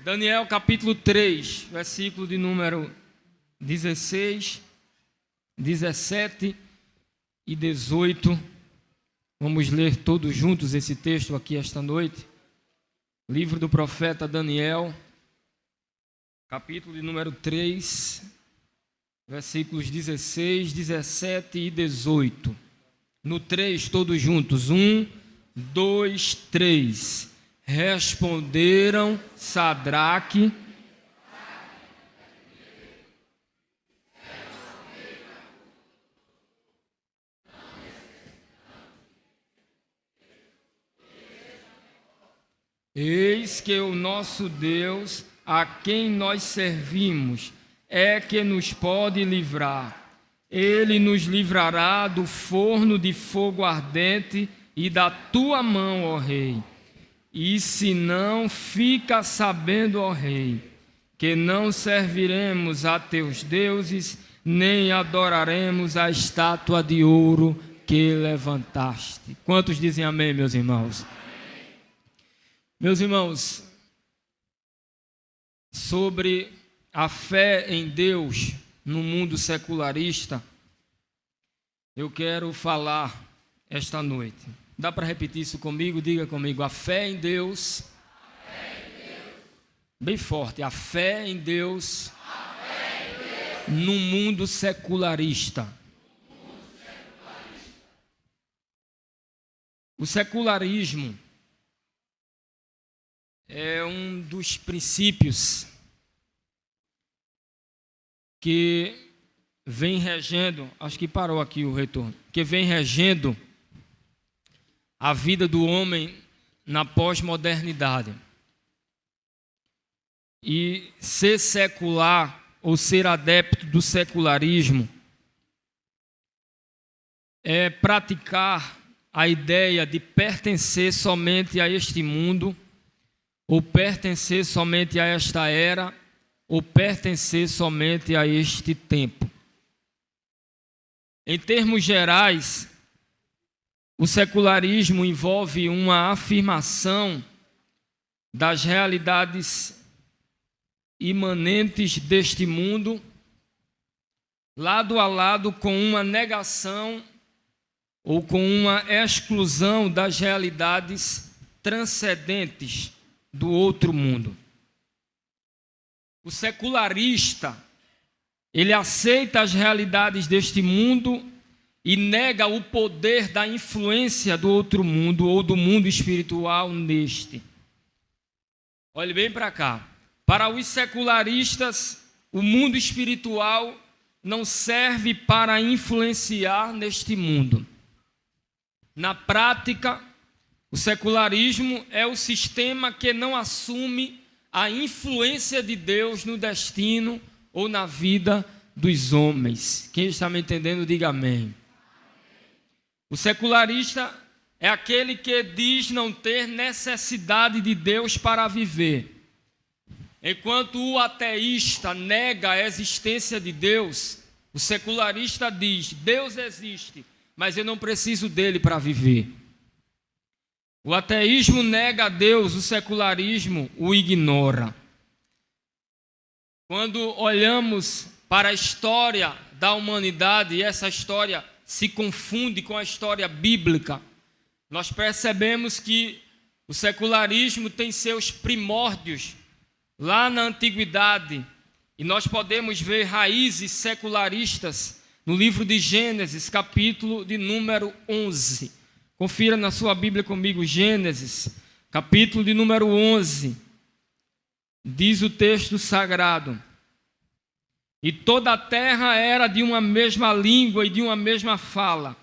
Daniel capítulo 3, versículo de número 16, 17 e 18. Vamos ler todos juntos esse texto aqui esta noite. Livro do profeta Daniel, capítulo de número 3, versículos 16, 17 e 18. No 3, todos juntos. 1, 2, 3. Responderam Sadraque, eis que o nosso Deus, a quem nós servimos, é que nos pode livrar. Ele nos livrará do forno de fogo ardente e da tua mão, ó rei. E se não, fica sabendo, ó rei, que não serviremos a teus deuses, nem adoraremos a estátua de ouro que levantaste. Quantos dizem amém, meus irmãos? Amém. Meus irmãos, sobre a fé em Deus no mundo secularista, eu quero falar esta noite. Dá para repetir isso comigo? Diga comigo. A fé em Deus. Bem forte. A fé em Deus. No mundo secularista. O secularismo é um dos princípios que vem regendo, acho que parou aqui o retorno, que vem regendo a vida do homem na pós-modernidade. E ser secular ou ser adepto do secularismo é praticar a ideia de pertencer somente a este mundo, ou pertencer somente a esta era, ou pertencer somente a este tempo. Em termos gerais, o secularismo envolve uma afirmação das realidades imanentes deste mundo, lado a lado com uma negação ou com uma exclusão das realidades transcendentes do outro mundo. O secularista, ele aceita as realidades deste mundo e nega o poder da influência do outro mundo ou do mundo espiritual neste. Olhe bem para cá. Para os secularistas, o mundo espiritual não serve para influenciar neste mundo. Na prática, o secularismo é o sistema que não assume a influência de Deus no destino ou na vida dos homens. Quem está me entendendo, diga amém. O secularista é aquele que diz não ter necessidade de Deus para viver. Enquanto o ateísta nega a existência de Deus, o secularista diz: Deus existe, mas eu não preciso dele para viver. O ateísmo nega a Deus, o secularismo o ignora. Quando olhamos para a história da humanidade, e essa história se confunde com a história bíblica, nós percebemos que o secularismo tem seus primórdios lá na antiguidade, e nós podemos ver raízes secularistas no livro de Gênesis, capítulo de número 11. Confira na sua Bíblia comigo, Gênesis, capítulo de número 11. Diz o texto sagrado: e toda a terra era de uma mesma língua e de uma mesma fala.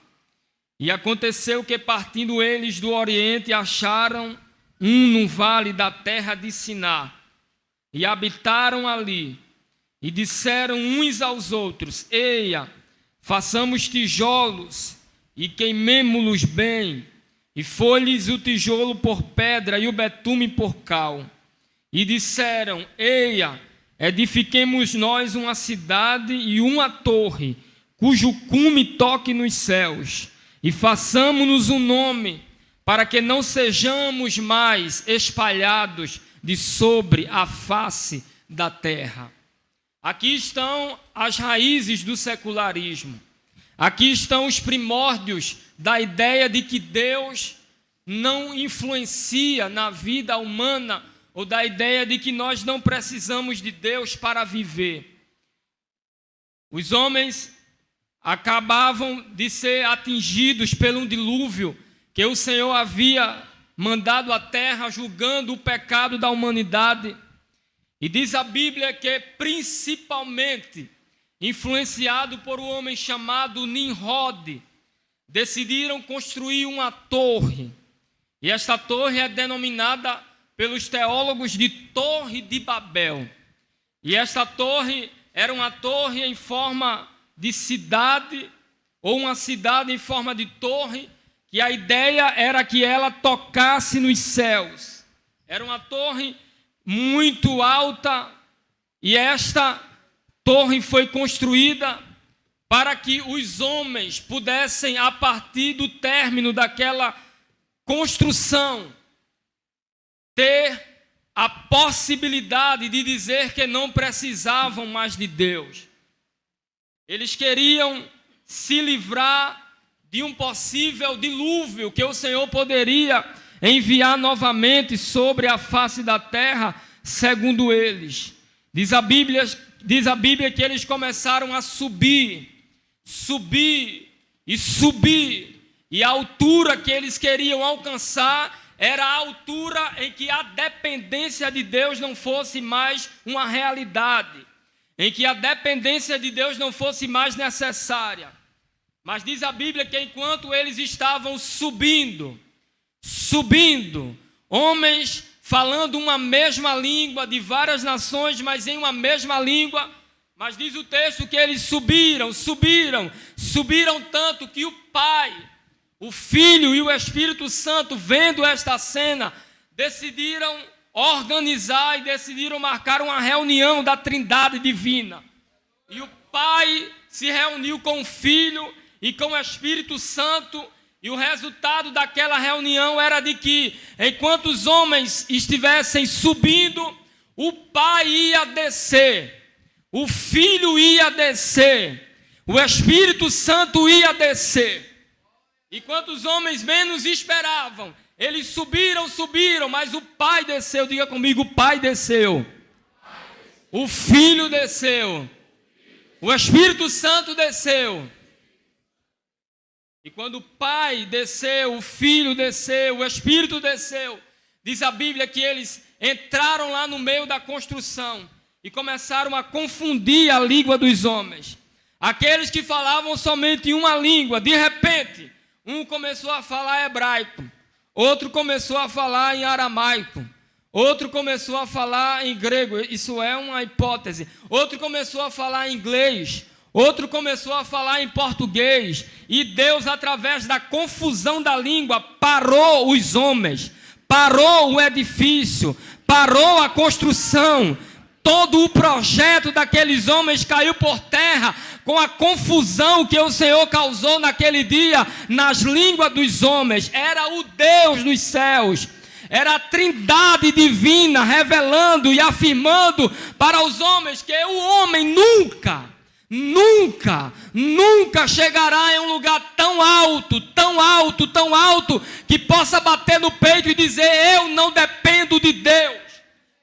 E aconteceu que, partindo eles do Oriente, acharam no vale da terra de Siná, e habitaram ali, e disseram uns aos outros: eia, façamos tijolos, e queimemo-los bem. E foi-lhes o tijolo por pedra, e o betume por cal. E disseram: eia, edifiquemos nós uma cidade e uma torre, cujo cume toque nos céus, e façamo-nos um nome, para que não sejamos mais espalhados de sobre a face da terra. Aqui estão as raízes do secularismo. Aqui estão os primórdios da ideia de que Deus não influencia na vida humana, ou da ideia de que nós não precisamos de Deus para viver. Os homens acabavam de ser atingidos pelo dilúvio que o Senhor havia mandado à terra, julgando o pecado da humanidade. E diz a Bíblia que principalmente influenciado por um homem chamado Nimrod, decidiram construir uma torre. E esta torre é denominada pelos teólogos de Torre de Babel. E esta torre era uma torre em forma de cidade, ou uma cidade em forma de torre, que a ideia era que ela tocasse nos céus. Era uma torre muito alta, e esta torre foi construída para que os homens pudessem, a partir do término daquela construção, ter a possibilidade de dizer que não precisavam mais de Deus. Eles queriam se livrar de um possível dilúvio que o Senhor poderia enviar novamente sobre a face da terra, segundo eles. Diz a Bíblia que eles começaram a subir, e a altura que eles queriam alcançar era a altura em que a dependência de Deus não fosse mais uma realidade, em que a dependência de Deus não fosse mais necessária. Mas diz a Bíblia que enquanto eles estavam subindo, homens falando uma mesma língua de várias nações, mas em uma mesma língua, mas diz o texto que eles subiram tanto que o Pai, o Filho e o Espírito Santo, vendo esta cena, decidiram organizar e decidiram marcar uma reunião da Trindade Divina. E o Pai se reuniu com o Filho e com o Espírito Santo, e o resultado daquela reunião era de que, enquanto os homens estivessem subindo, o Pai ia descer, o Filho ia descer, o Espírito Santo ia descer. E quando os homens menos esperavam, eles subiram, mas o Pai desceu. Diga comigo, o Pai desceu. O Filho desceu. O Espírito Santo desceu. E quando o Pai desceu, o Filho desceu, o Espírito desceu, diz a Bíblia que eles entraram lá no meio da construção e começaram a confundir a língua dos homens. Aqueles que falavam somente uma língua, de repente, um começou a falar hebraico, outro começou a falar em aramaico, outro começou a falar em grego, isso é uma hipótese, outro começou a falar em inglês, outro começou a falar em português, e Deus, através da confusão da língua, parou os homens, parou o edifício, parou a construção. Todo o projeto daqueles homens caiu por terra com a confusão que o Senhor causou naquele dia nas línguas dos homens. Era o Deus dos céus, era a Trindade divina revelando e afirmando para os homens que o homem nunca chegará em um lugar tão alto, que possa bater no peito e dizer: eu não dependo de Deus.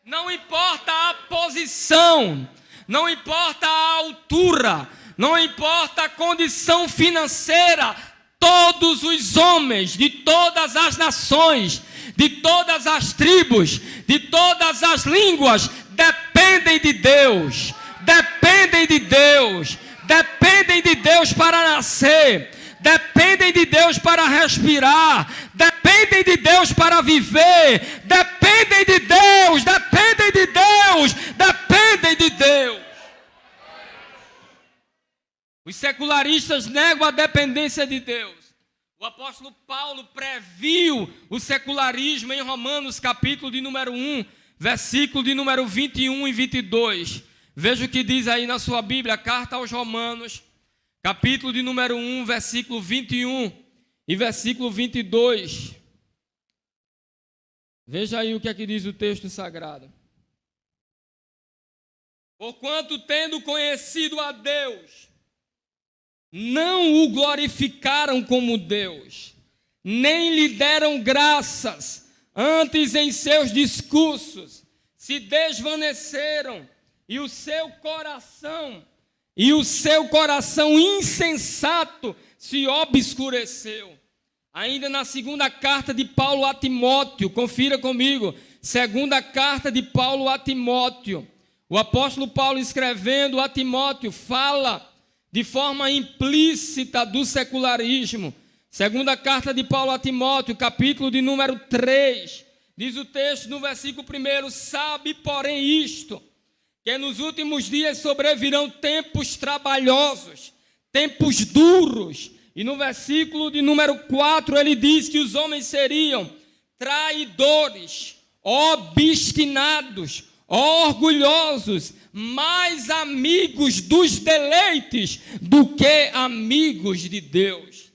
Não importa a posição, não importa a altura, não importa a condição financeira, todos os homens de todas as nações, de todas as tribos, de todas as línguas, dependem de Deus. Dependem de Deus para nascer, dependem de Deus para respirar, dependem de Deus para viver, dependem de Deus. Os secularistas negam a dependência de Deus. O apóstolo Paulo previu o secularismo em Romanos, capítulo de número 1, versículo de número 21 e 22. Veja o que diz aí na sua Bíblia, carta aos Romanos, capítulo de número 1, versículo 21 e versículo 22. Veja aí o que é que diz o texto sagrado. Porquanto, tendo conhecido a Deus, não o glorificaram como Deus, nem lhe deram graças, antes em seus discursos se desvaneceram, e o seu coração insensato se obscureceu. Ainda na segunda carta de Paulo a Timóteo, confira comigo, segunda carta de Paulo a Timóteo, o apóstolo Paulo escrevendo a Timóteo fala de forma implícita do secularismo. Segunda carta de Paulo a Timóteo, capítulo de número 3, diz o texto no versículo 1, sabe, porém, isto, que nos últimos dias sobrevirão tempos trabalhosos, tempos duros. E no versículo de número 4, ele diz que os homens seriam traidores, obstinados, orgulhosos, mais amigos dos deleites do que amigos de Deus.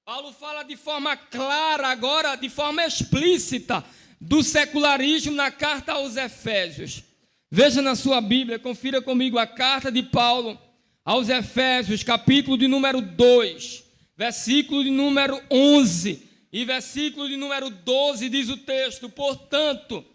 Paulo fala de forma clara, agora de forma explícita, do secularismo na carta aos Efésios. Veja na sua Bíblia, confira comigo a carta de Paulo aos Efésios, capítulo de número 2, versículo de número 11 e versículo de número 12, diz o texto: portanto,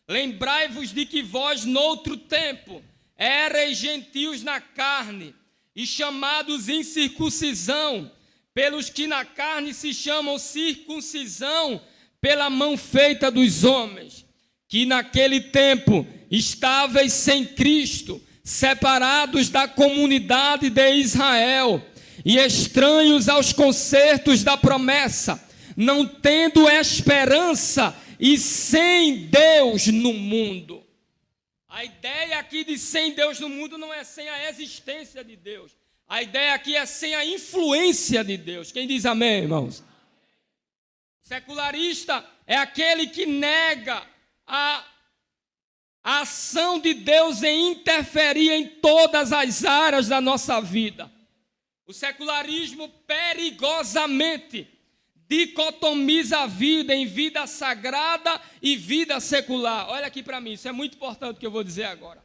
lembrai-vos de que vós, noutro tempo, erais gentios na carne e chamados incircuncisão, pelos que na carne se chamam circuncisão, pela mão feita dos homens, que naquele tempo estáveis sem Cristo, separados da comunidade de Israel e estranhos aos concertos da promessa, não tendo esperança e sem Deus no mundo. A ideia aqui de sem Deus no mundo não é sem a existência de Deus. A ideia aqui é sem a influência de Deus. Quem diz amém, irmãos? Secularista é aquele que nega a ação de Deus em interferir em todas as áreas da nossa vida. O secularismo perigosamente dicotomiza a vida em vida sagrada e vida secular. Olha aqui para mim, isso é muito importante o que eu vou dizer agora.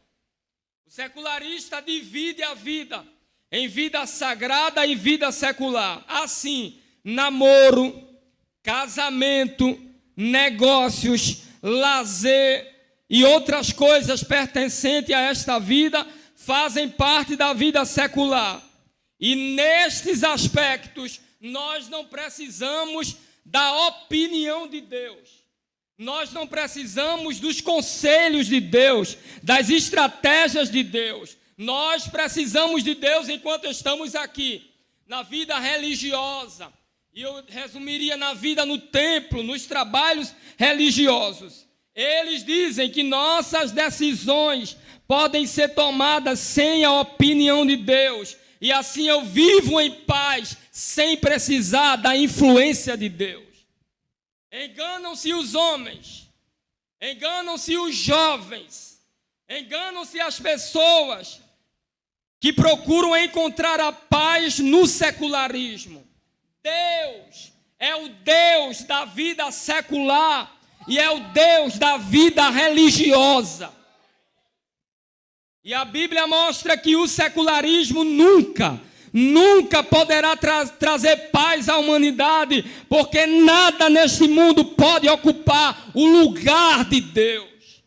O secularista divide a vida em vida sagrada e vida secular. Assim, namoro, casamento, negócios, lazer e outras coisas pertencentes a esta vida fazem parte da vida secular. E nestes aspectos, nós não precisamos da opinião de Deus. Nós não precisamos dos conselhos de Deus, das estratégias de Deus. Nós precisamos de Deus enquanto estamos aqui, na vida religiosa. E eu resumiria na vida no templo, nos trabalhos religiosos. Eles dizem que nossas decisões podem ser tomadas sem a opinião de Deus. E assim eu vivo em paz, sem precisar da influência de Deus. Enganam-se os homens, enganam-se os jovens, enganam-se as pessoas que procuram encontrar a paz no secularismo. Deus é o Deus da vida secular e é o Deus da vida religiosa. E a Bíblia mostra que o secularismo nunca poderá trazer paz à humanidade, porque nada neste mundo pode ocupar o lugar de Deus.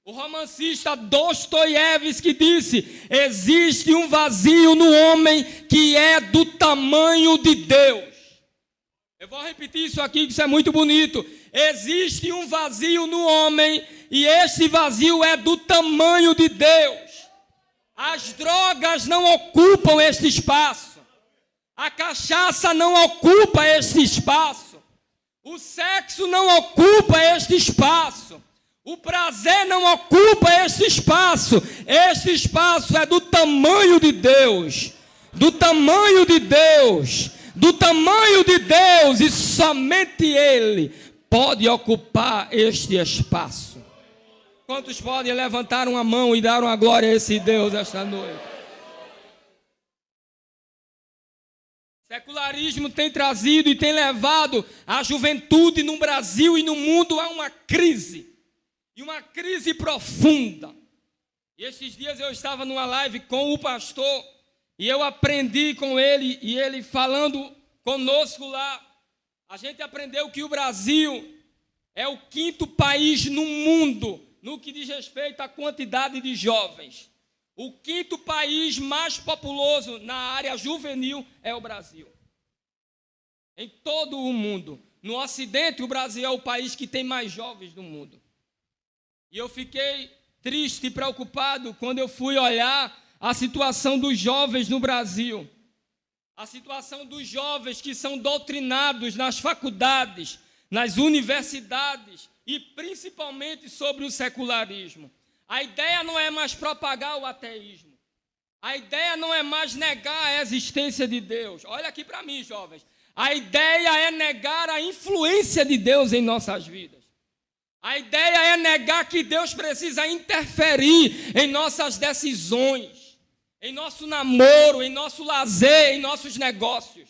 O romancista Dostoiévski disse: existe um vazio no homem que é do tamanho de Deus. Eu vou repetir isso aqui, que isso é muito bonito. Existe um vazio no homem e esse vazio é do tamanho de Deus. As drogas não ocupam este espaço. A cachaça não ocupa este espaço. O sexo não ocupa este espaço. O prazer não ocupa este espaço. Este espaço é do tamanho de Deus. Do tamanho de Deus. Do tamanho de Deus. E somente Ele pode ocupar este espaço. Quantos podem levantar uma mão e dar uma glória a esse Deus esta noite? O secularismo tem trazido e tem levado a juventude no Brasil e no mundo a uma crise. e uma crise profunda. E esses dias eu estava numa live com o pastor e eu aprendi com ele, e ele falando conosco lá, a gente aprendeu que o Brasil é o 5º país no mundo no que diz respeito à quantidade de jovens. O 5º país mais populoso na área juvenil é o Brasil. Em todo o mundo. No Ocidente, o Brasil é o país que tem mais jovens do mundo. E eu fiquei triste e preocupado quando eu fui olhar a situação dos jovens no Brasil. A situação dos jovens que são doutrinados nas faculdades, nas universidades e principalmente sobre o secularismo. A ideia não é mais propagar o ateísmo. A ideia não é mais negar a existência de Deus. Olha aqui para mim, jovens. A ideia é negar a influência de Deus em nossas vidas. A ideia é negar que Deus precisa interferir em nossas decisões, em nosso namoro, em nosso lazer, em nossos negócios.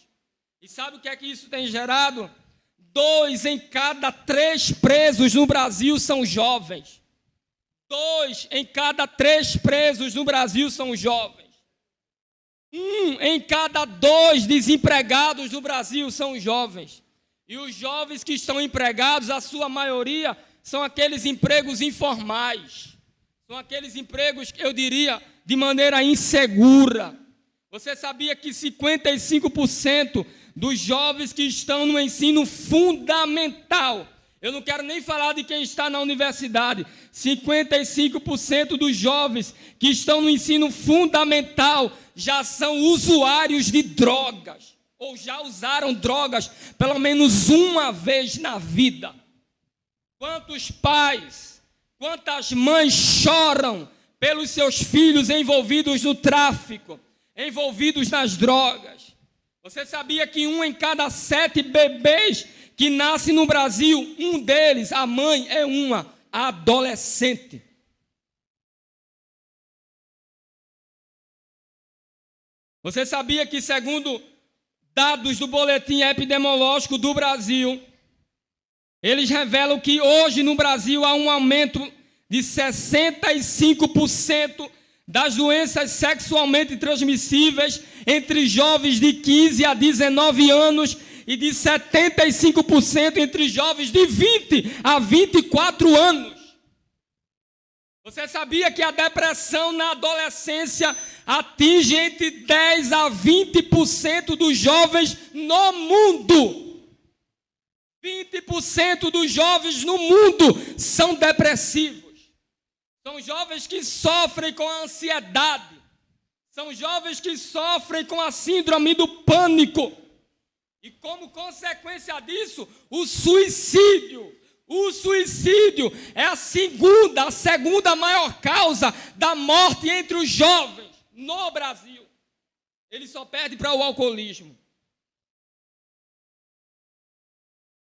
E sabe o que é que isso tem gerado? 2 em cada 3 presos no Brasil são jovens. 2 em cada 3 presos no Brasil são jovens. 1 em cada 2 desempregados no Brasil são jovens. E os jovens que estão empregados, a sua maioria, são aqueles empregos informais. São aqueles empregos, eu diria, de maneira insegura. Você sabia que 55% dos jovens que estão no ensino fundamental, eu não quero nem falar de quem está na universidade, 55% dos jovens que estão no ensino fundamental já são usuários de drogas, ou já usaram drogas pelo menos uma vez na vida. Quantos pais, quantas mães choram pelos seus filhos envolvidos no tráfico, envolvidos nas drogas? Você sabia que 1 em cada 7 bebês que nascem no Brasil, um deles, a mãe, é uma adolescente? Você sabia que, segundo dados do Boletim Epidemiológico do Brasil, eles revelam que hoje no Brasil há um aumento de 65% das doenças sexualmente transmissíveis entre jovens de 15 a 19 anos e de 75% entre jovens de 20 a 24 anos. Você sabia que a depressão na adolescência atinge entre 10 a 20% dos jovens no mundo? 20% dos jovens no mundo são depressivos. São jovens que sofrem com a ansiedade. São jovens que sofrem com a síndrome do pânico. E como consequência disso, o suicídio. O suicídio é a segunda maior causa da morte entre os jovens no Brasil. Ele só perde para o alcoolismo.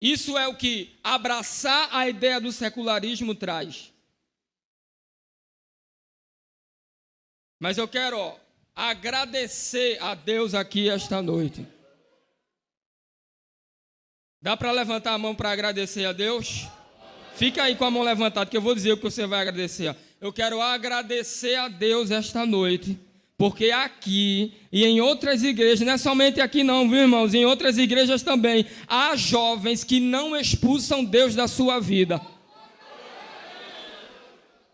Isso é o que abraçar a ideia do secularismo traz. Mas eu quero agradecer a Deus aqui esta noite. Dá para levantar a mão para agradecer a Deus? Fica aí com a mão levantada que eu vou dizer o que você vai agradecer. Eu quero agradecer a Deus esta noite, porque aqui e em outras igrejas, não é somente aqui não, viu, irmãos? Em outras igrejas também, há jovens que não expulsam Deus da sua vida.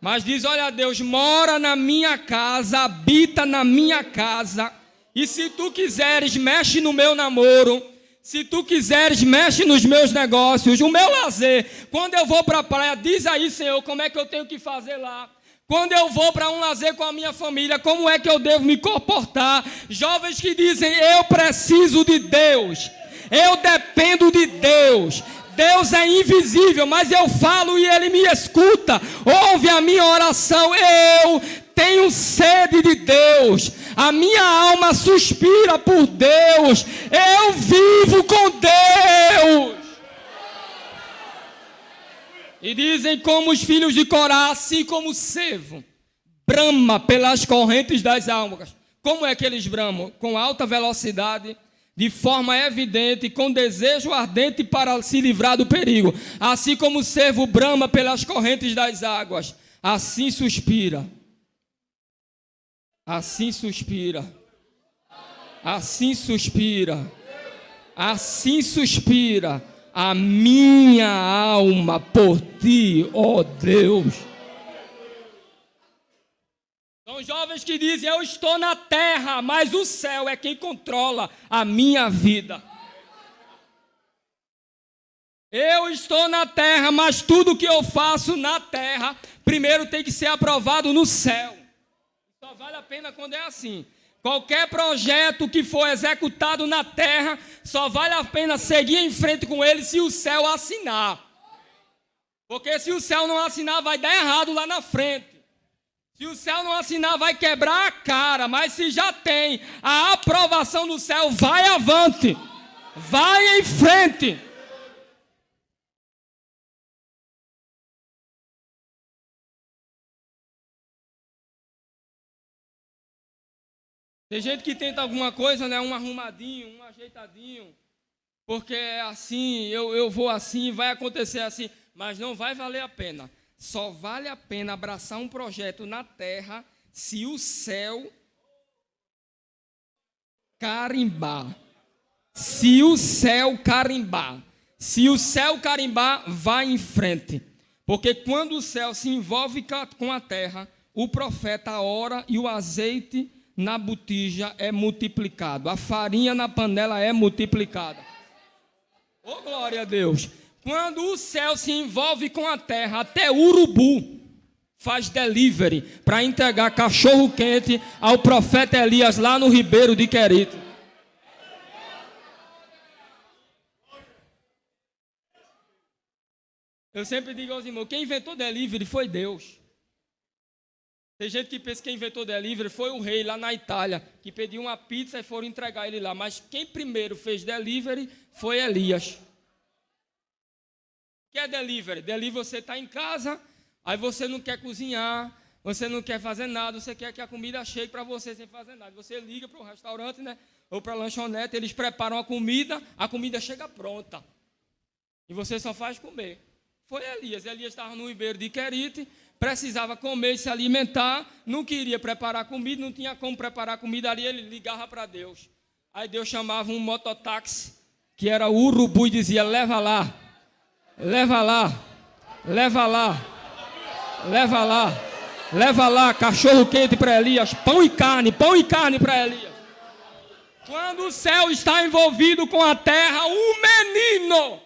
Mas diz, olha, Deus mora na minha casa, habita na minha casa, e se tu quiseres, mexe no meu namoro, se tu quiseres, mexe nos meus negócios, o meu lazer. Quando eu vou para a praia, diz aí, Senhor, como é que eu tenho que fazer lá? Quando eu vou para um lazer com a minha família, como é que eu devo me comportar? Jovens que dizem, eu preciso de Deus, eu dependo de Deus. Deus é invisível, mas eu falo e Ele me escuta. Ouve a minha oração, eu tenho sede de Deus. A minha alma suspira por Deus. Eu vivo com Deus. E dizem como os filhos de Corá, assim como o cervo brama pelas correntes das águas. Como é que eles bramam? Com alta velocidade, de forma evidente, com desejo ardente para se livrar do perigo. Assim como o cervo brama pelas correntes das águas, assim suspira. Assim suspira. Assim suspira. Assim suspira a minha alma por ti, ó Deus. São jovens que dizem: eu estou na terra, mas o céu é quem controla a minha vida. Eu estou na terra, mas tudo que eu faço na terra, primeiro tem que ser aprovado no céu. Só vale a pena quando é assim. Qualquer projeto que for executado na terra, só vale a pena seguir em frente com ele se o céu assinar. Porque se o céu não assinar, vai dar errado lá na frente. Se o céu não assinar, vai quebrar a cara. Mas se já tem a aprovação do céu, vai avante. Vai em frente. Tem gente que tenta alguma coisa, né? Um arrumadinho, um ajeitadinho. Porque é assim, eu vou assim, vai acontecer assim. Mas não vai valer a pena. Só vale a pena abraçar um projeto na terra se o céu carimbar. Se o céu carimbar. Se o céu carimbar, vai em frente. Porque quando o céu se envolve com a terra, o profeta ora e o azeite na botija é multiplicado. A farinha na panela é multiplicada. Oh, glória a Deus! Quando o céu se envolve com a terra, até urubu faz delivery para entregar cachorro quente ao profeta Elias lá no Ribeiro de Querite. Eu sempre digo aos irmãos, quem inventou delivery foi Deus. Tem gente que pensa que quem inventou delivery foi o rei lá na Itália, que pediu uma pizza e foram entregar ele lá. Mas quem primeiro fez delivery foi Elias. O que é delivery? Delivery, você está em casa, aí você não quer cozinhar, você não quer fazer nada, você quer que a comida chegue para você sem fazer nada. Você liga para o restaurante, né, ou para a lanchonete, eles preparam a comida chega pronta. E você só faz comer. Foi Elias. Elias estava no Ribeiro de Querite, precisava comer e se alimentar, não queria preparar comida, não tinha como preparar comida ali, ele ligava para Deus. Aí Deus chamava um mototáxi, que era o urubu, e dizia: leva lá. Leva lá, leva lá, leva lá, leva lá, cachorro quente para Elias, pão e carne para Elias. Quando o céu está envolvido com a terra, um menino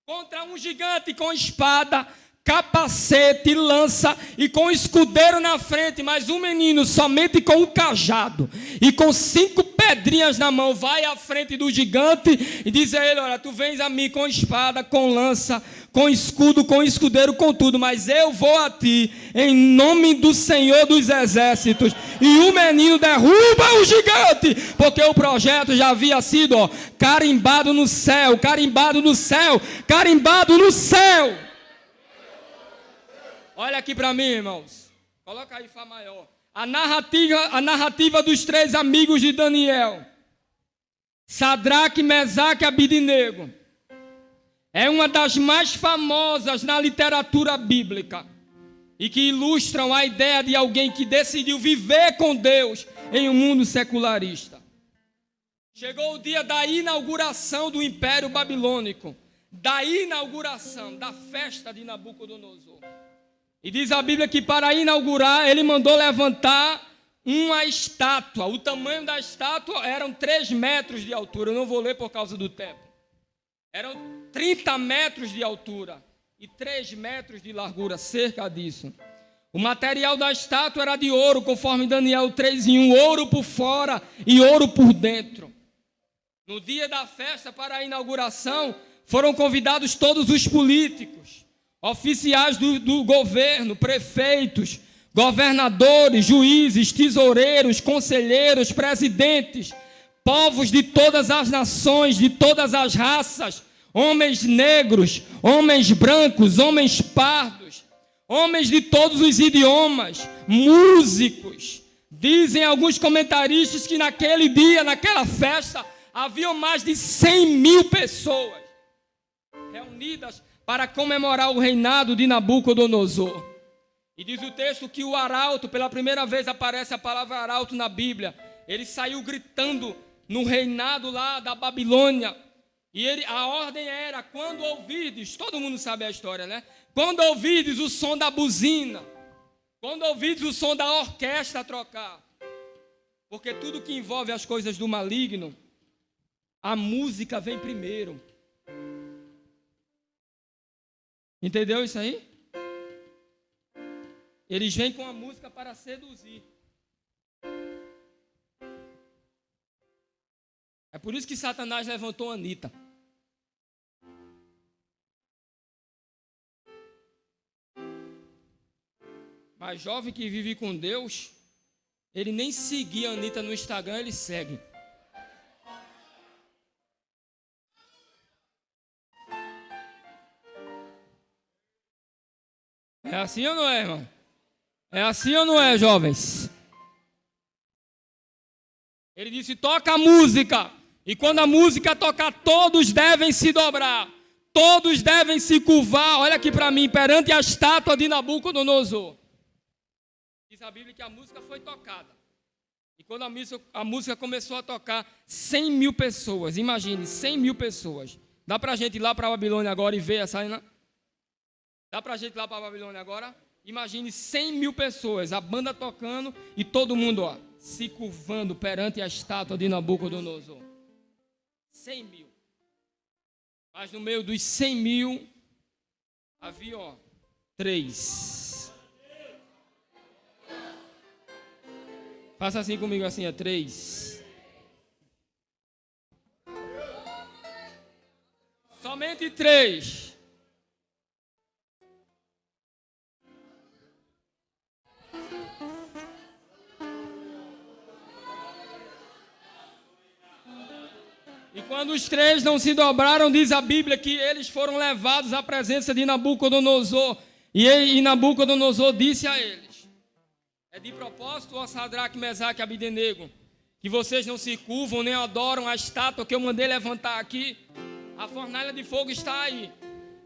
contra um gigante com espada, capacete, lança e com escudeiro na frente, mas um menino somente com o cajado e com 5 pedrinhas na mão, vai à frente do gigante e diz a ele: olha, tu vens a mim com espada, com lança, com escudo, com escudeiro, com tudo, mas eu vou a ti em nome do Senhor dos Exércitos. E o menino derruba o gigante, porque o projeto já havia sido carimbado no céu, carimbado no céu, carimbado no céu. Olha aqui para mim, irmãos. Coloca aí Fá maior. A narrativa dos 3 amigos de Daniel, Sadraque, Mesaque e Abidnego, é uma das mais famosas na literatura bíblica e que ilustram a ideia de alguém que decidiu viver com Deus em um mundo secularista. Chegou o dia da inauguração do Império Babilônico, da inauguração da festa de Nabucodonosor. E diz a Bíblia que para inaugurar, ele mandou levantar uma estátua. O tamanho da estátua eram 3 metros de altura. Eu não vou ler por causa do tempo. Eram 30 metros de altura e 3 metros de largura, cerca disso. O material da estátua era de ouro, conforme Daniel 3:1, ouro por fora e ouro por dentro. No dia da festa, para a inauguração, foram convidados todos os políticos, oficiais do governo, prefeitos, governadores, juízes, tesoureiros, conselheiros, presidentes, povos de todas as nações, de todas as raças, homens negros, homens brancos, homens pardos, homens de todos os idiomas, músicos. Dizem alguns comentaristas que naquele dia, naquela festa, Havia mais de 100.000 pessoas reunidas para comemorar o reinado de Nabucodonosor. E diz o texto que o arauto, pela primeira vez aparece a palavra arauto na Bíblia, ele saiu gritando no reinado lá da Babilônia. E a ordem era, quando ouvides, todo mundo sabe a história, né? Quando ouvides o som da buzina, quando ouvides o som da orquestra trocar, porque tudo que envolve as coisas do maligno, a música vem primeiro. Entendeu isso aí? Eles vêm com a música para seduzir. É por isso que Satanás levantou a Anitta. Mas jovem que vive com Deus, ele nem seguia a Anitta no Instagram, ele segue. É assim ou não é, irmão? É assim ou não é, jovens? Ele disse, toca a música. E quando a música tocar, todos devem se dobrar. Todos devem se curvar, olha aqui para mim, perante a estátua de Nabucodonosor. Diz a Bíblia que a música foi tocada. E quando a música começou a tocar, 100.000 pessoas, imagine, 100.000 pessoas. Dá para a gente ir lá para a Babilônia agora e ver essa cena? Dá para a gente ir lá para a Babilônia agora? Imagine 100.000 pessoas, a banda tocando e todo mundo se curvando perante a estátua de Nabucodonosor. 100.000. Mas no meio dos 100.000, havia 3. Faça assim comigo, assim, 3. Somente 3. E quando os 3 não se dobraram, diz a Bíblia que eles foram levados à presença de Nabucodonosor. E Nabucodonosor disse a eles: é de propósito, ó Sadraque, Mesaque e Abdenego, que vocês não se curvam nem adoram a estátua que eu mandei levantar aqui. A fornalha de fogo está aí.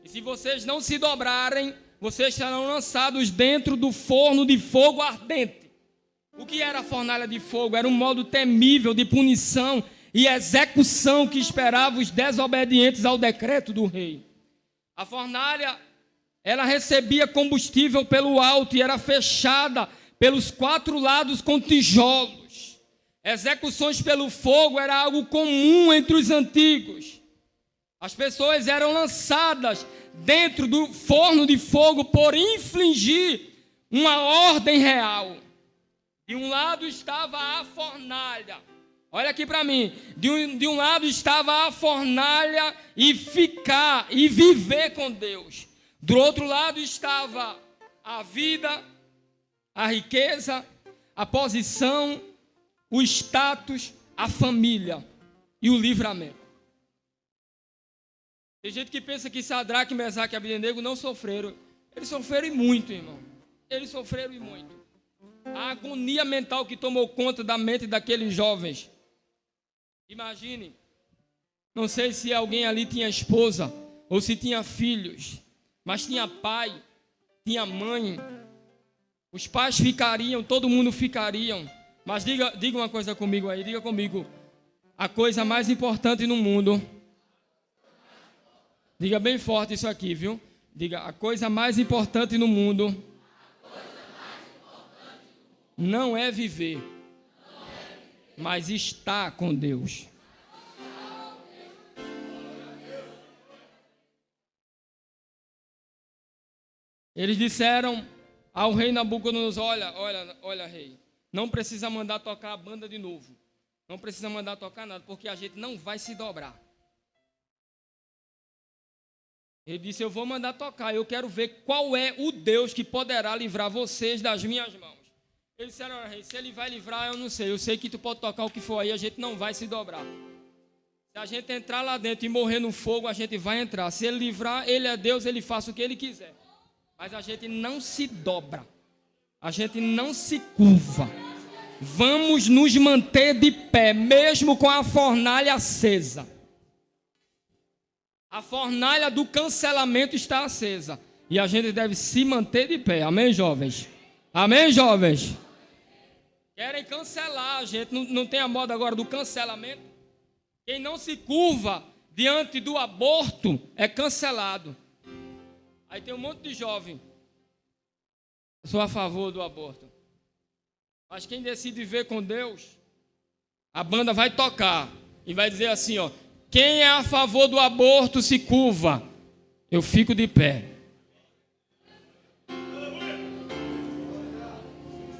E se vocês não se dobrarem, vocês serão lançados dentro do forno de fogo ardente. O que era a fornalha de fogo? Era um modo temível de punição e execução que esperava os desobedientes ao decreto do rei. A fornalha, ela recebia combustível pelo alto e era fechada pelos 4 lados com tijolos. Execuções pelo fogo era algo comum entre os antigos. As pessoas eram lançadas dentro do forno de fogo por infligir uma ordem real. De um lado estava a fornalha. Olha aqui para mim. De um lado estava a fornalha e ficar e viver com Deus. Do outro lado estava a vida, a riqueza, a posição, o status, a família e o livramento. Tem gente que pensa que Sadraque, Mesaque e Abdenego não sofreram. Eles sofreram e muito, irmão. Eles sofreram e muito. A agonia mental que tomou conta da mente daqueles jovens. Imagine, não sei se alguém ali tinha esposa ou se tinha filhos, mas tinha pai, tinha mãe. Os pais ficariam, todo mundo ficariam. Mas diga uma coisa comigo aí, diga comigo. A coisa mais importante no mundo. Diga bem forte isso aqui, viu? Diga, a coisa mais importante no mundo não é viver, mas está com Deus. Eles disseram ao rei Nabucodonosor: olha, rei, não precisa mandar tocar a banda de novo. Não precisa mandar tocar nada, porque a gente não vai se dobrar. Ele disse: eu vou mandar tocar, eu quero ver qual é o Deus que poderá livrar vocês das minhas mãos. Eles disseram: olha, rei, se ele vai livrar, eu não sei. Eu sei que tu pode tocar o que for aí, a gente não vai se dobrar. Se a gente entrar lá dentro e morrer no fogo, a gente vai entrar. Se ele livrar, ele é Deus, ele faça o que ele quiser. Mas a gente não se dobra. A gente não se curva. vamos nos manter de pé, mesmo com a fornalha acesa. A fornalha do cancelamento está acesa. E a gente deve se manter de pé. Amém, jovens? Amém, jovens? Querem cancelar a gente. Não tem a moda agora do cancelamento? Quem não se curva diante do aborto é cancelado. Aí tem um monte de jovem. Eu sou a favor do aborto. Mas quem decide viver com Deus, a banda vai tocar e vai dizer assim, ó: quem é a favor do aborto se curva. Eu fico de pé.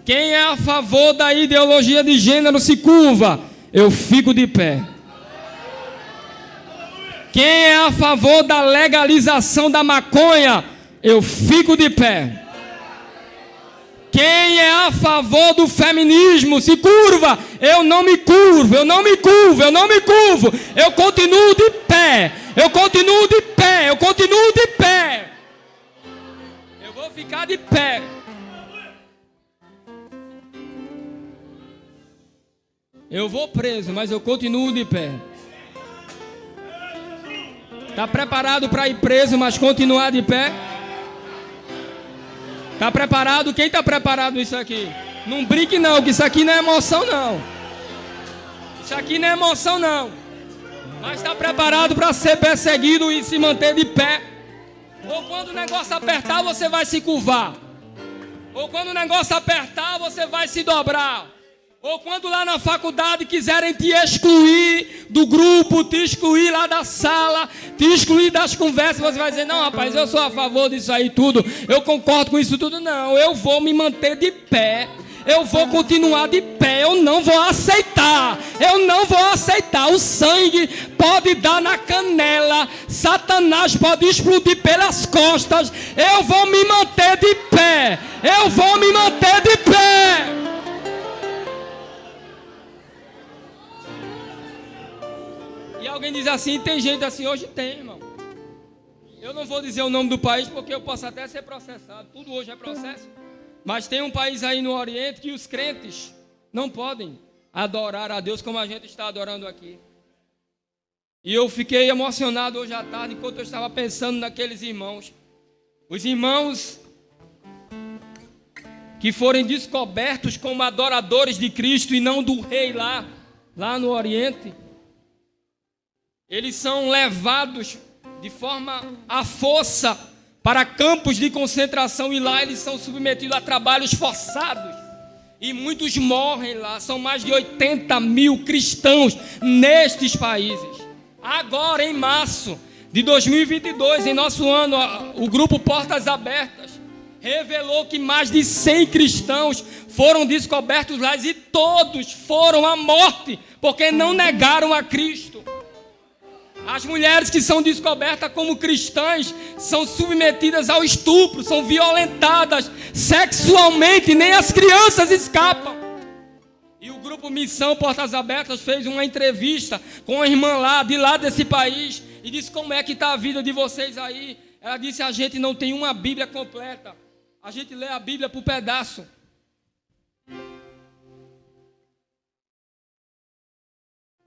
Quem é a favor da ideologia de gênero se curva. Eu fico de pé. Quem é a favor da legalização da maconha, eu fico de pé. Quem é a favor do feminismo se curva. Eu não me curvo, eu não me curvo, eu não me curvo. Eu continuo de pé, eu continuo de pé, eu continuo de pé. Eu vou ficar de pé. Eu vou preso, mas eu continuo de pé. Está preparado para ir preso, mas continuar de pé? Está preparado? Quem está preparado isso aqui? Não brinque não, que isso aqui não é emoção não. Isso aqui não é emoção não. Mas está preparado para ser perseguido e se manter de pé? Ou quando o negócio apertar, você vai se curvar? Ou quando o negócio apertar, você vai se dobrar? Ou quando lá na faculdade quiserem te excluir do grupo, te excluir lá da sala, te excluir das conversas, você vai dizer: não, rapaz, eu sou a favor disso aí tudo, eu concordo com isso tudo. Não, eu vou me manter de pé, eu vou continuar de pé, eu não vou aceitar, eu não vou aceitar. O sangue pode dar na canela, Satanás pode explodir pelas costas, eu vou me manter de pé, eu vou me manter de pé. E alguém diz assim: tem jeito assim? Hoje tem, irmão. Eu não vou dizer o nome do país porque eu posso até ser processado. Tudo hoje é processo. Mas tem um país aí no Oriente que os crentes não podem adorar a Deus como a gente está adorando aqui. E eu fiquei emocionado hoje à tarde enquanto eu estava pensando naqueles irmãos. Os irmãos que forem descobertos como adoradores de Cristo e não do rei lá no Oriente. Eles são levados de forma à força para campos de concentração e lá eles são submetidos a trabalhos forçados. E muitos morrem lá. São mais de 80 mil cristãos nestes países. Agora, em março de 2022, em nosso ano, o grupo Portas Abertas revelou que mais de 100 cristãos foram descobertos lá e todos foram à morte porque não negaram a Cristo. As mulheres que são descobertas como cristãs são submetidas ao estupro, são violentadas sexualmente, nem as crianças escapam. E o grupo Missão Portas Abertas fez uma entrevista com a irmã lá desse país e disse: como é que está a vida de vocês aí? Ela disse: a gente não tem uma Bíblia completa, a gente lê a Bíblia por pedaço.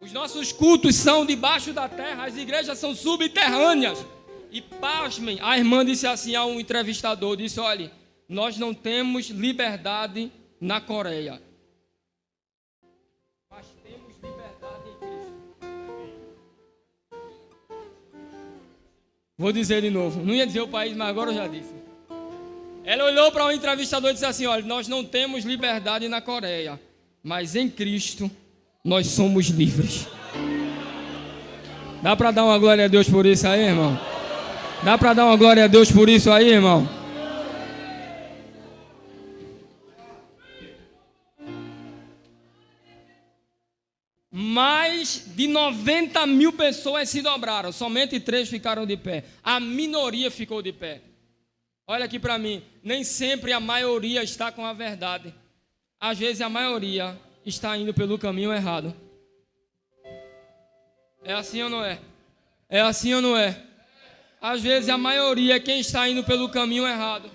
Os nossos cultos são debaixo da terra, as igrejas são subterrâneas. E pasmem, a irmã disse assim a um entrevistador, disse: olha, nós não temos liberdade na Coreia, mas temos liberdade em Cristo. Vou dizer de novo, não ia dizer o país, mas agora eu já disse. Ela olhou para um entrevistador e disse assim: olha, nós não temos liberdade na Coreia, mas em Cristo nós somos livres. Dá para dar uma glória a Deus por isso aí, irmão? Dá para dar uma glória a Deus por isso aí, irmão? Mais de 90 mil pessoas se dobraram, somente 3 ficaram de pé. A minoria ficou de pé. Olha aqui para mim, nem sempre a maioria está com a verdade. Às vezes a maioria está indo pelo caminho errado. É assim ou não é? É assim ou não é? Às vezes a maioria é quem está indo pelo caminho errado.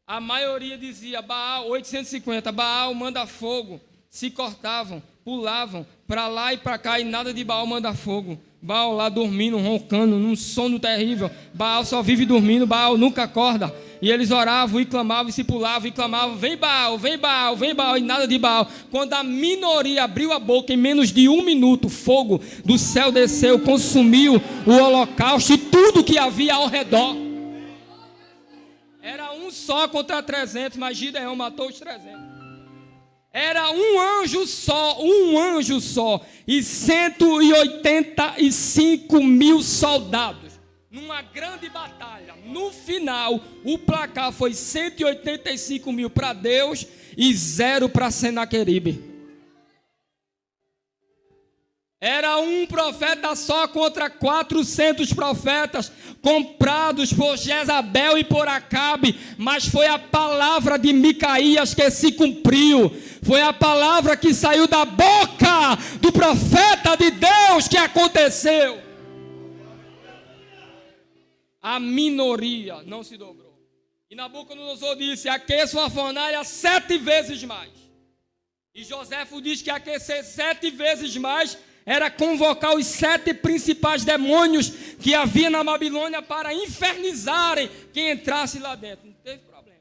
A maioria dizia: Baal, 850, Baal manda fogo. se cortavam, pulavam para lá e para cá, e nada de Baal manda fogo. Baal lá dormindo, roncando, num sono terrível. Baal só vive dormindo, Baal nunca acorda. E eles oravam e clamavam e se pulavam e clamavam: vem Baal, vem Baal, vem Baal, e nada de Baal. Quando a minoria abriu a boca, em menos de 1 minuto, fogo do céu desceu, consumiu o holocausto e tudo que havia ao redor. Era um só contra 300, mas Gideão matou os 300. Era um anjo só, e 185 mil soldados, numa grande batalha. No final, o placar foi 185 mil para Deus e 0 para Senaqueribe. Era um profeta só contra 400 profetas comprados por Jezabel e por Acabe, mas foi a palavra de Micaías que se cumpriu. Foi a palavra que saiu da boca do profeta de Deus que aconteceu. A minoria não se dobrou. E Nabucodonosor disse: aqueçam a fornalha 7 vezes mais. E Joséfo diz que aquecer 7 vezes mais era convocar os 7 principais demônios que havia na Babilônia para infernizarem quem entrasse lá dentro. Não teve problema.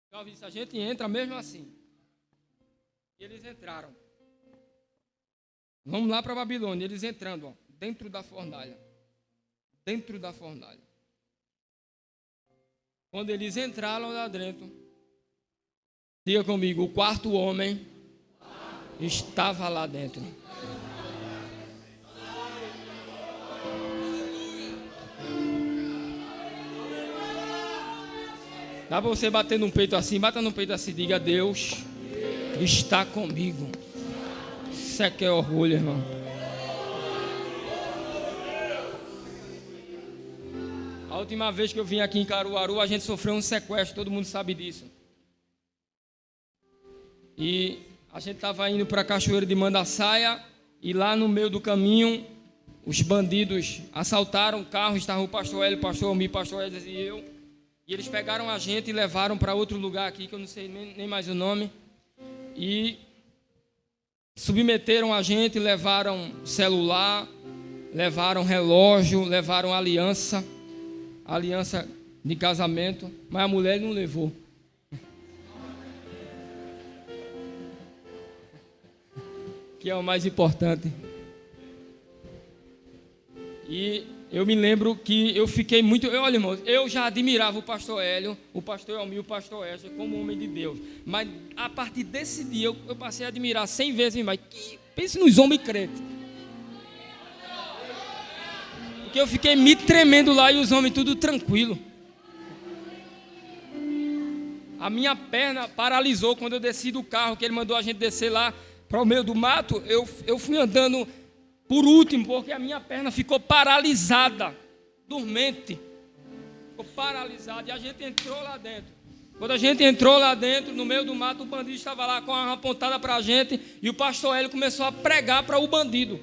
Então, a gente entra mesmo assim. E eles entraram. Vamos lá para a Babilônia. Eles entrando, ó, dentro da fornalha. Dentro da fornalha. Quando eles entraram lá dentro, diga comigo, o quarto homem estava lá dentro. Dá para você bater no peito assim, bata no peito assim, diga: Deus está comigo. Isso é que é orgulho, irmão. A última vez que eu vim aqui em Caruaru, a gente sofreu um sequestro, todo mundo sabe disso. E a gente estava indo para a Cachoeira de Mandaçaia, e lá no meio do caminho, os bandidos assaltaram o carro, estava o pastor Hélio, o pastor Almir, o pastor Edson e eu, e eles pegaram a gente e levaram para outro lugar aqui, que eu não sei nem mais o nome, e submeteram a gente, levaram celular, levaram relógio, levaram aliança de casamento, mas a mulher não levou. Que é o mais importante. E eu me lembro que eu fiquei muito... Olha, irmãos, eu já admirava o pastor Hélio, o pastor Elmir, o pastor Esther como homem de Deus. Mas a partir desse dia eu passei a admirar 100 vezes mais. Pense nos homens crentes. Porque eu fiquei me tremendo lá e os homens tudo tranquilo. A minha perna paralisou quando eu desci do carro, que ele mandou a gente descer lá para o meio do mato. Eu fui andando por último, porque a minha perna ficou paralisada, dormente. Ficou paralisada e a gente entrou lá dentro. Quando a gente entrou lá dentro, no meio do mato, o bandido estava lá com a arma apontada para a gente e o pastor Hélio começou a pregar para o bandido.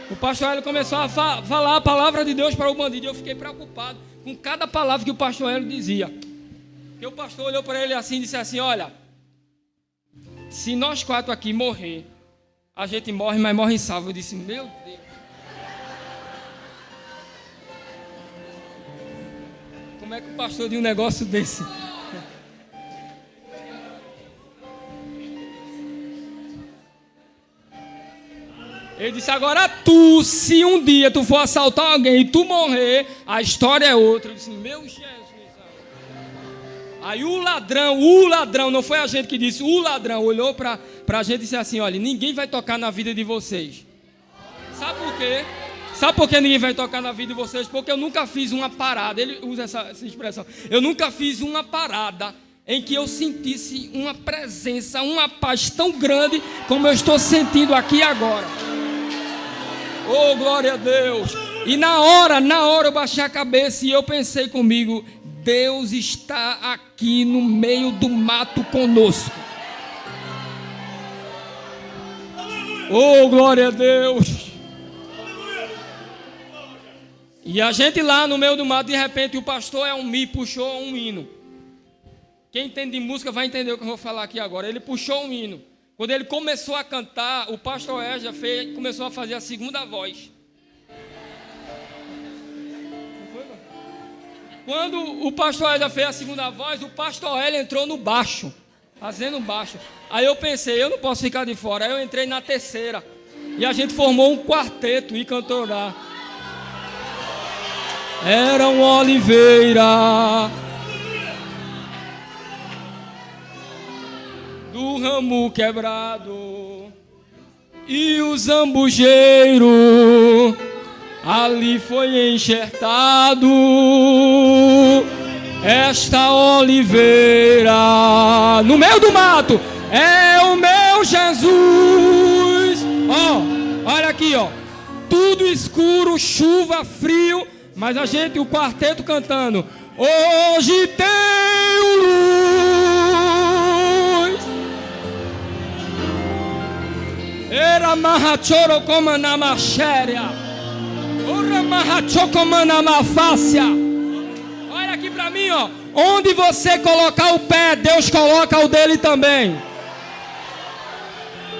O pastor Hélio começou a falar a palavra de Deus para o bandido e eu fiquei preocupado com cada palavra que o pastor Hélio dizia. Porque o pastor olhou para ele assim e disse assim: olha, se nós 4 aqui morrer, a gente morre, mas morre salvo. Eu disse: meu Deus. Como é que o pastor diz um negócio desse? Ele disse: agora tu, se um dia tu for assaltar alguém e tu morrer, a história é outra. Eu disse: meu Jesus. Aí o ladrão, não foi a gente que disse, o ladrão olhou para a gente e disse assim: olha, ninguém vai tocar na vida de vocês. Sabe por quê? Sabe por que ninguém vai tocar na vida de vocês? Porque eu nunca fiz uma parada, ele usa essa expressão, eu nunca fiz uma parada em que eu sentisse uma presença, uma paz tão grande como eu estou sentindo aqui agora. Oh, glória a Deus! E na hora eu baixei a cabeça e eu pensei comigo: Deus está aqui no meio do mato conosco. Oh, glória a Deus! E a gente lá no meio do mato, de repente o pastor me puxou um hino. Quem entende de música vai entender o que eu vou falar aqui agora. Ele puxou um hino. Quando ele começou a cantar, o pastor Eja começou a fazer a segunda voz. Quando o pastor Eja fez a segunda voz, o pastor Hélio entrou no baixo, fazendo baixo. Aí eu pensei, eu não posso ficar de fora. Aí eu entrei na terceira. E a gente formou um quarteto e cantou lá. Era uma oliveira do ramo quebrado e o zambujeiro ali foi enxertado. Esta oliveira no meio do mato é o meu Jesus. Ó, olha aqui, ó. Tudo escuro, chuva, frio, mas a gente, o quarteto cantando. Hoje tem luz. Era mahachoro como na machéria. Ora mahachoko na mafácia. Olha aqui pra mim, ó. Onde você colocar o pé, Deus coloca o dele também.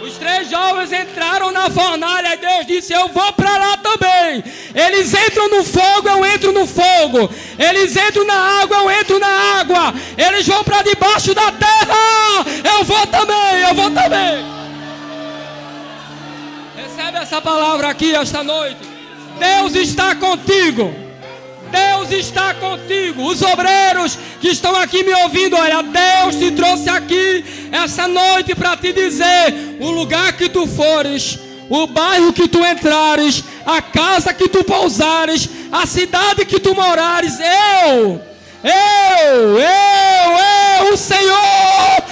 Os 3 jovens entraram na fornalha e Deus disse, eu vou para lá também. Eles entram no fogo, eu entro no fogo. Eles entram na água, eu entro na água. Eles vão para debaixo da terra, eu vou também, eu vou também. Recebe essa palavra aqui esta noite. Deus está contigo. Deus está contigo. Os obreiros que estão aqui me ouvindo, olha, Deus te trouxe aqui essa noite para te dizer: o lugar que tu fores, o bairro que tu entrares, a casa que tu pousares, a cidade que tu morares, o Senhor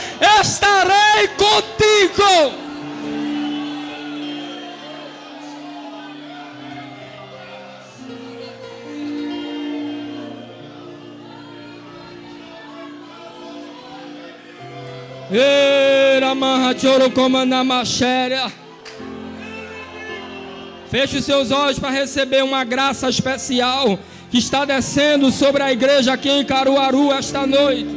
estarei contigo. Feche os seus olhos para receber uma graça especial que está descendo sobre a igreja aqui em Caruaru esta noite.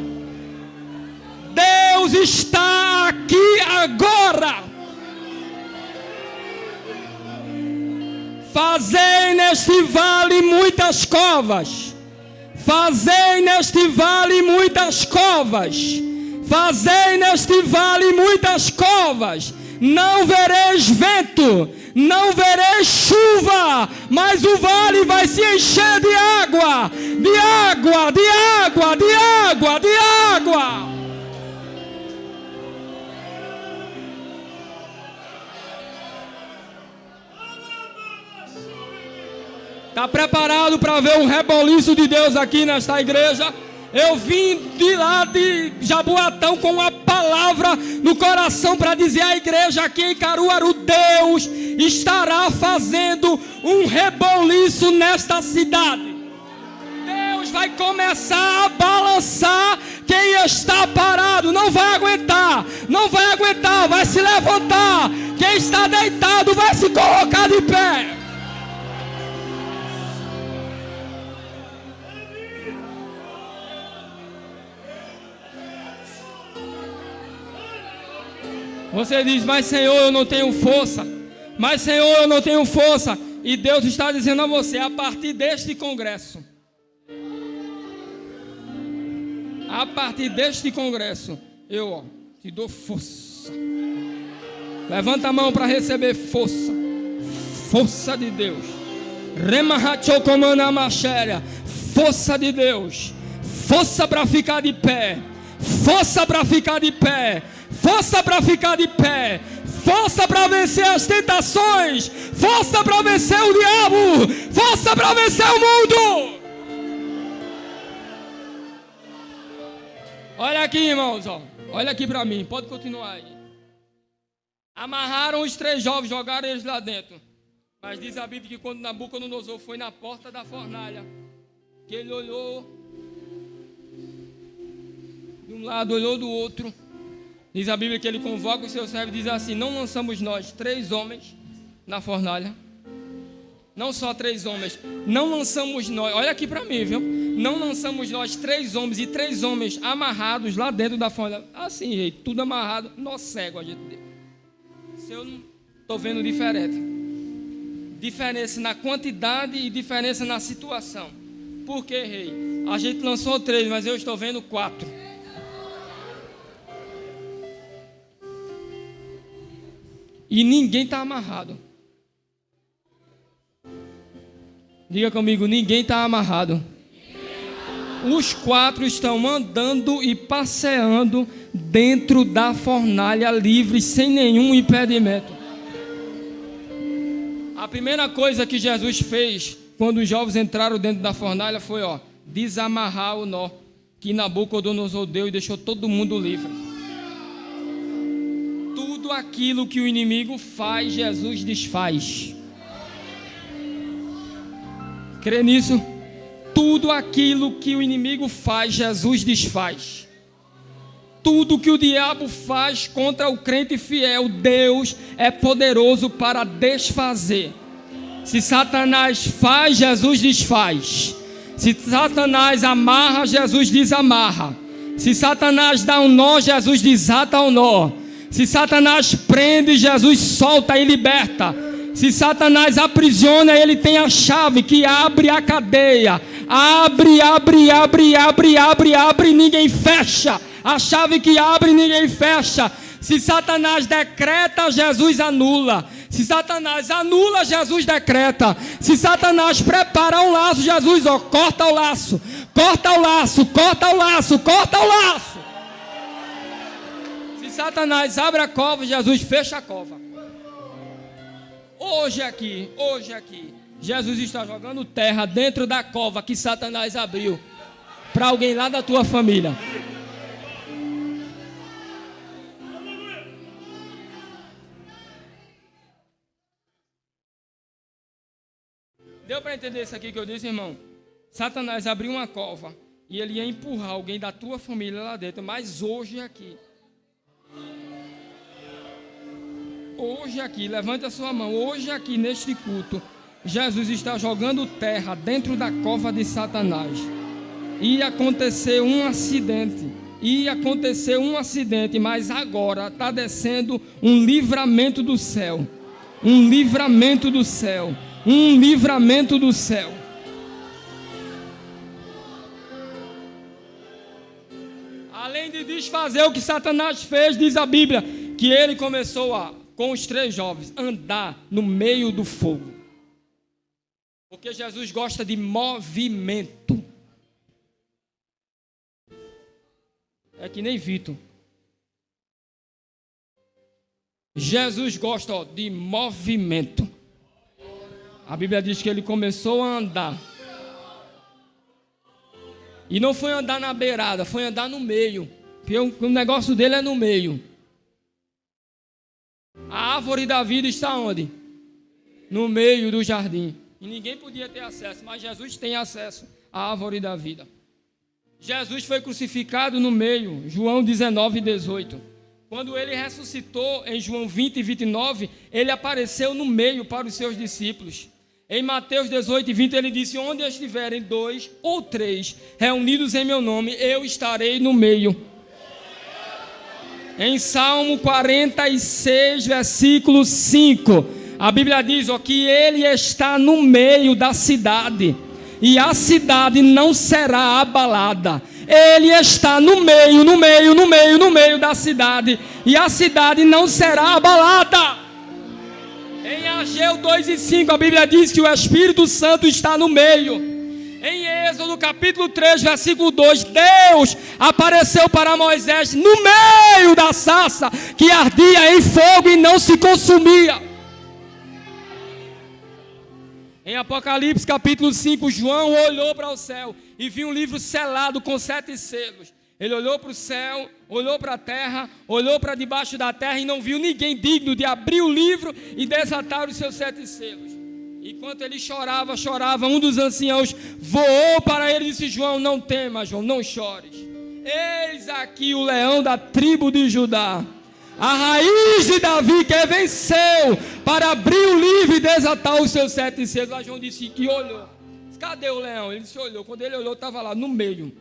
Deus está aqui agora. Fazei neste vale muitas covas. Fazei neste vale muitas covas. Fazei neste vale muitas covas. Não vereis vento, não vereis chuva, mas o vale vai se encher de água, de água, de água, de água, de água. Está preparado para ver um reboliço de Deus aqui nesta igreja? Eu vim de lá de Jaboatão com uma palavra no coração para dizer à igreja aqui em Caruaru: Deus estará fazendo um reboliço nesta cidade. Deus vai começar a balançar quem está parado. Não vai aguentar, não vai aguentar, vai se levantar. Quem está deitado vai se colocar de pé. Você diz: mas Senhor, eu não tenho força. Mas Senhor, eu não tenho força. E Deus está dizendo a você: a partir deste congresso, eu te dou força. Levanta a mão para receber força. Força de Deus. Força de Deus. Força para ficar de pé. Força para ficar de pé. Força para ficar de pé. Força para vencer as tentações. Força para vencer o diabo. Força para vencer o mundo. Olha aqui, irmãos, ó. Olha aqui para mim. Pode continuar aí. Amarraram os 3 jovens, jogaram eles lá dentro. Mas diz a Bíblia que quando Nabucodonosor foi na porta da fornalha, que ele olhou de um lado, olhou do outro. Diz a Bíblia que ele convoca os seus servos e diz assim: não lançamos nós 3 homens na fornalha? Não só 3 homens. Não lançamos nós, olha aqui para mim, viu? Não lançamos nós 3 homens e 3 homens amarrados lá dentro da fornalha. Assim, rei, tudo amarrado, nó cego a gente deu. Se eu não estou vendo diferente. Diferença na quantidade e diferença na situação. Por que, rei? A gente lançou 3, mas eu estou vendo 4. E ninguém está amarrado. Diga comigo, ninguém está amarrado. Os 4 estão andando e passeando dentro da fornalha livres, sem nenhum impedimento. A primeira coisa que Jesus fez quando os jovens entraram dentro da fornalha foi, desamarrar o nó que Nabucodonosor deu e deixou todo mundo livre. Tudo aquilo que o inimigo faz, Jesus desfaz. Crê nisso? Tudo aquilo que o inimigo faz, Jesus desfaz. Tudo que o diabo faz contra o crente fiel, Deus é poderoso para desfazer. Se Satanás faz, Jesus desfaz. Se Satanás amarra, Jesus desamarra. Se Satanás dá um nó, Jesus desata o nó. Se Satanás prende, Jesus solta e liberta. Se Satanás aprisiona, ele tem a chave que abre a cadeia. Abre, abre, abre, abre, abre, abre, ninguém fecha. A chave que abre, ninguém fecha. Se Satanás decreta, Jesus anula. Se Satanás anula, Jesus decreta. Se Satanás prepara um laço, Jesus corta o laço. Corta o laço, corta o laço, corta o laço. Se Satanás abre a cova, Jesus fecha a cova. Hoje aqui, Jesus está jogando terra dentro da cova que Satanás abriu para alguém lá da tua família. Deu para entender isso aqui que eu disse, irmão? Satanás abriu uma cova e ele ia empurrar alguém da tua família lá dentro, mas hoje aqui, levante a sua mão, hoje aqui neste culto, Jesus está jogando terra dentro da cova de Satanás. Ia acontecer um acidente, mas agora está descendo um livramento do céu. Um livramento do céu. Um livramento do céu. Além de desfazer o que Satanás fez, diz a Bíblia, que ele começou com os 3 jovens, andar no meio do fogo. Porque Jesus gosta de movimento. É que nem Vitor. Jesus gosta de movimento. A Bíblia diz que ele começou a andar. E não foi andar na beirada, foi andar no meio. Porque o negócio dele é no meio. A árvore da vida está onde? No meio do jardim. E ninguém podia ter acesso, mas Jesus tem acesso à árvore da vida. Jesus foi crucificado no meio, João 19, 18. Quando ele ressuscitou, em João 20 e 29, ele apareceu no meio para os seus discípulos. Em Mateus 18 e 20, ele disse, onde estiverem 2 ou 3 reunidos em meu nome, eu estarei no meio. Em Salmo 46, versículo 5, a Bíblia diz que ele está no meio da cidade, e a cidade não será abalada. Ele está no meio da cidade, e a cidade não será abalada. Em Ageu 2 e 5, a Bíblia diz que o Espírito Santo está no meio. Em Êxodo capítulo 3, versículo 2, Deus apareceu para Moisés no meio da sarça que ardia em fogo e não se consumia. Em Apocalipse capítulo 5, João olhou para o céu e viu um livro selado com 7 selos. Ele olhou para o céu, olhou para a terra, olhou para debaixo da terra e não viu ninguém digno de abrir o livro e desatar os seus 7 selos. Enquanto ele chorava, um dos anciãos voou para ele e disse, João, não temas, João, não chores. Eis aqui o leão da tribo de Judá, A raiz de Davi que venceu para abrir o livro e desatar os seus 7 selos. Lá João disse que olhou. Cadê o leão? Ele se olhou. Quando ele olhou, estava lá no meio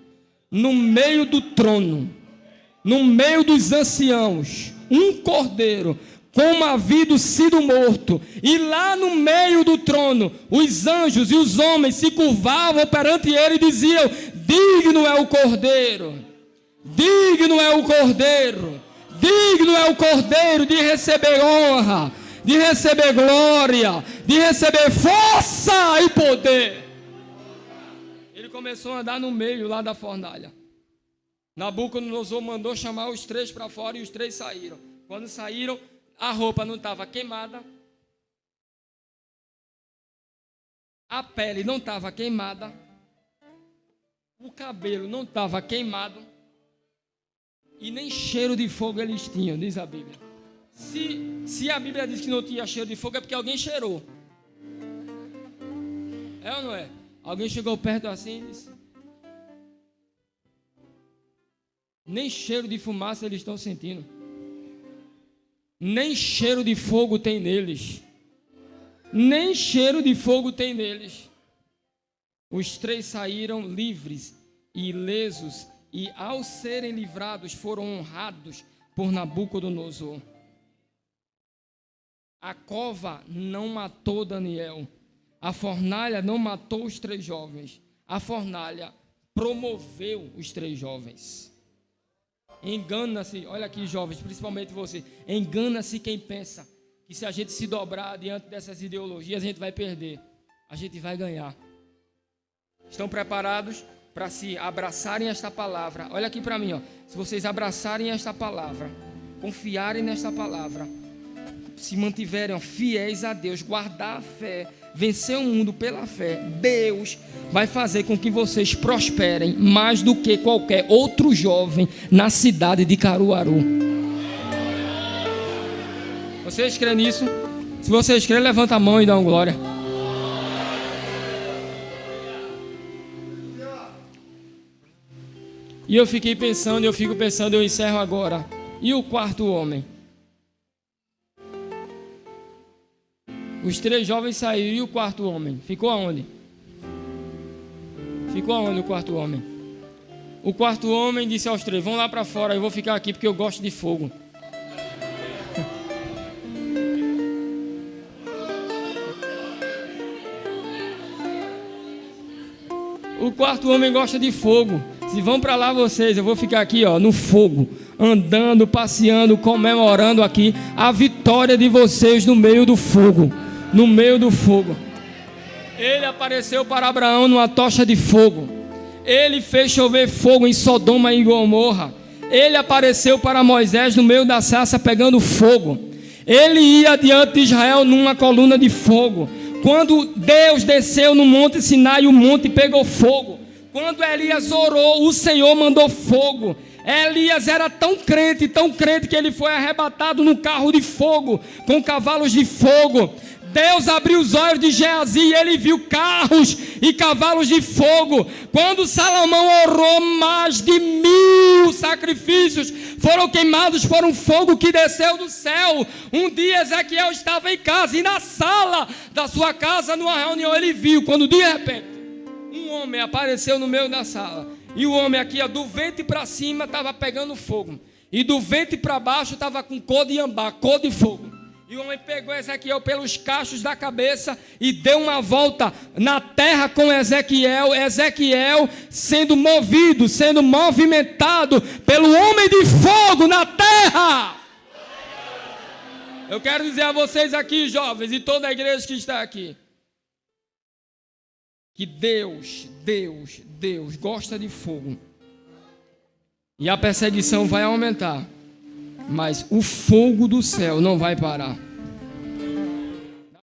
do trono, no meio dos anciãos, um cordeiro, como havia sido morto. E lá no meio do trono, os anjos e os homens se curvavam perante ele e diziam: digno é o cordeiro, digno é o cordeiro, digno é o cordeiro de receber honra, de receber glória, de receber força e poder. Ele começou a andar no meio lá da fornalha. Nabucodonosor mandou chamar os 3 para fora e os 3 saíram. Quando saíram, a roupa não estava queimada, a pele não estava queimada, o cabelo não estava queimado e nem cheiro de fogo eles tinham, diz a Bíblia. Se a Bíblia diz que não tinha cheiro de fogo, é porque alguém cheirou. É ou não é? Alguém chegou perto assim e disse: nem cheiro de fumaça eles estão sentindo. Nem cheiro de fogo tem neles. Nem cheiro de fogo tem neles. Os 3 saíram livres e ilesos, e ao serem livrados foram honrados por Nabucodonosor. A cova não matou Daniel. A fornalha não matou os 3 jovens. A fornalha promoveu os 3 jovens. Engana-se, olha aqui, jovens, principalmente você. Engana-se quem pensa que se a gente se dobrar diante dessas ideologias, a gente vai perder. A gente vai ganhar. Estão preparados para se abraçarem esta palavra? Olha aqui para mim, ó. Se vocês abraçarem esta palavra, confiarem nesta palavra, se mantiverem fiéis a Deus, guardar a fé, vencer o mundo pela fé, Deus vai fazer com que vocês prosperem mais do que qualquer outro jovem na cidade de Caruaru. Vocês creem nisso? Se vocês creem, levanta a mão e dá uma glória. E eu fico pensando, eu encerro agora. E o 4º homem? Os 3 jovens saíram e o 4º homem? Ficou aonde? Ficou aonde o 4º homem? O 4º homem disse aos 3: vão lá para fora, eu vou ficar aqui porque eu gosto de fogo. O 4º homem gosta de fogo. Se vão para lá vocês, eu vou ficar aqui, ó, no fogo, andando, passeando, comemorando aqui a vitória de vocês no meio do fogo. No meio do fogo. Ele apareceu para Abraão numa tocha de fogo. Ele fez chover fogo em Sodoma e Gomorra. Ele apareceu para Moisés no meio da sarça pegando fogo. Ele ia diante de Israel numa coluna de fogo. Quando Deus desceu no monte Sinai, o monte pegou fogo. Quando Elias orou, o Senhor mandou fogo. Elias era tão crente que ele foi arrebatado no carro de fogo, com cavalos de fogo. Deus abriu os olhos de Geazi e ele viu carros e cavalos de fogo. Quando Salomão orou, mais de 1000 sacrifícios foram queimados por um fogo que desceu do céu. Um dia Ezequiel estava em casa e na sala da sua casa, numa reunião, ele viu, quando de repente um homem apareceu no meio da sala. E o homem aqui, ó, do ventre para cima estava pegando fogo, e do ventre para baixo estava com cor de ambá, cor de fogo. E o homem pegou Ezequiel pelos cachos da cabeça e deu uma volta na terra com Ezequiel. Ezequiel sendo movido, sendo movimentado pelo homem de fogo na terra. Eu quero dizer a vocês aqui, jovens, e toda a igreja que está aqui, que Deus gosta de fogo. E a perseguição vai aumentar, mas o fogo do céu não vai parar.